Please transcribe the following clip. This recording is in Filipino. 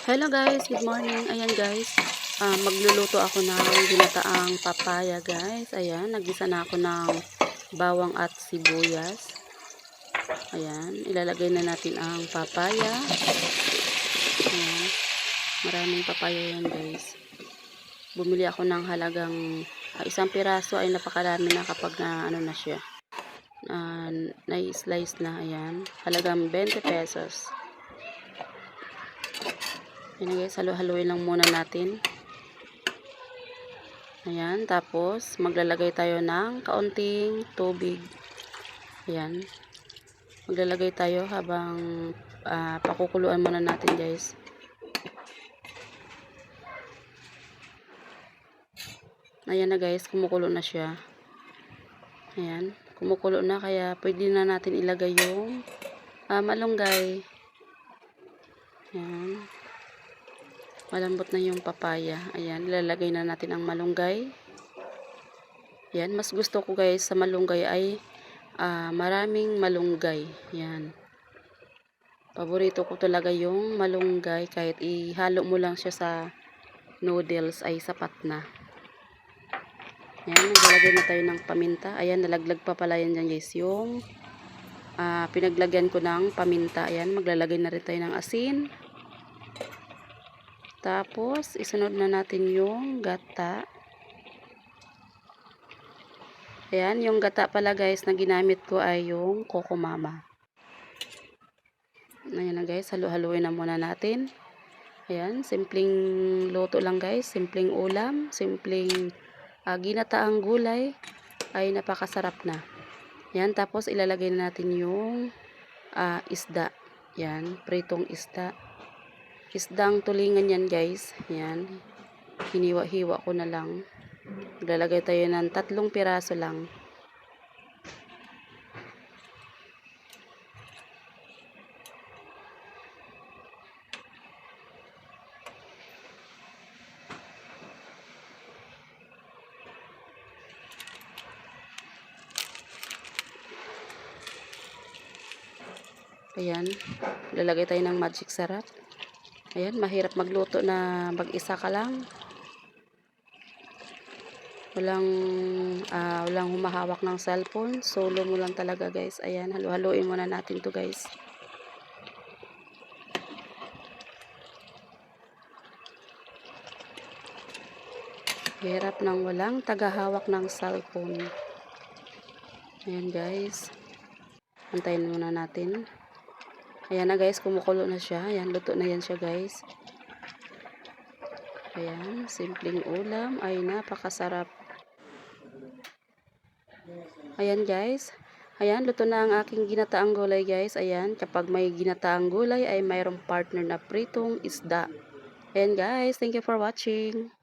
Hello guys, good morning. Ayan guys, magluluto ako ng ginataang papaya guys. Ayan, nagisa na ako ng bawang at sibuyas. Ayan, ilalagay na natin ang papaya. Ayan, maraming papaya yan guys. Bumili ako ng halagang isang piraso ay napakarami na kapag na ano na siya. Na-slice na, ayan. Halagang 20 pesos. Ayan guys, halo-haluin lang muna natin. Ayan, tapos maglalagay tayo ng kaunting tubig. Ayan. Maglalagay tayo habang pakukuluan muna natin guys. Ayan na guys, kumukulo na siya. Ayan, kumukulo na kaya pwede na natin ilagay yung malunggay. Ayan. Malambot na yung papaya. Ayan, ilalagay na natin ang malunggay. Ayan, mas gusto ko guys sa malunggay ay maraming malunggay. Ayan. Paborito ko talaga yung malunggay. Kahit ihalo mo lang siya sa noodles ay sapat na. Ayan, naglalagay na tayo ng paminta. Ayan, nalaglag pa pala yan dyan guys. Yung pinaglagyan ko ng paminta. Ayan, maglalagay na rin tayo ng asin. Tapos, isunod na natin yung gata. Ayan, yung gata pala guys na ginamit ko ay yung Coco Mama. Ayan na guys, halu-haluin na muna natin. Ayan, simpleng luto lang guys, simpleng ulam, simpleng ginataang gulay ay napakasarap na. Ayan, tapos ilalagay na natin yung isda. Ayan, pritong isda. Isdang tulingan yan guys. Ayan, hiniwa-hiwa ko na lang. Maglalagay tayo ng 3 piraso lang. Ayan, lalagay tayo ng magic sarap. Ayan, mahirap magluto na mag-isa ka lang. Walang humahawak ng cellphone. Solo mo lang talaga guys. Ayan, halu-haluin muna natin to guys. Hirap nang walang tagahawak ng cellphone. Ayan guys. Antayin muna natin. Ayan na guys, kumukulo na siya. Ayan, luto na yan siya guys. Ayan, simpleng ulam ay napakasarap. Ayan guys. Ayan, luto na ang aking ginataang gulay guys. Ayan, kapag may ginataang gulay ay mayroong partner na pritong isda. Ayan guys, thank you for watching.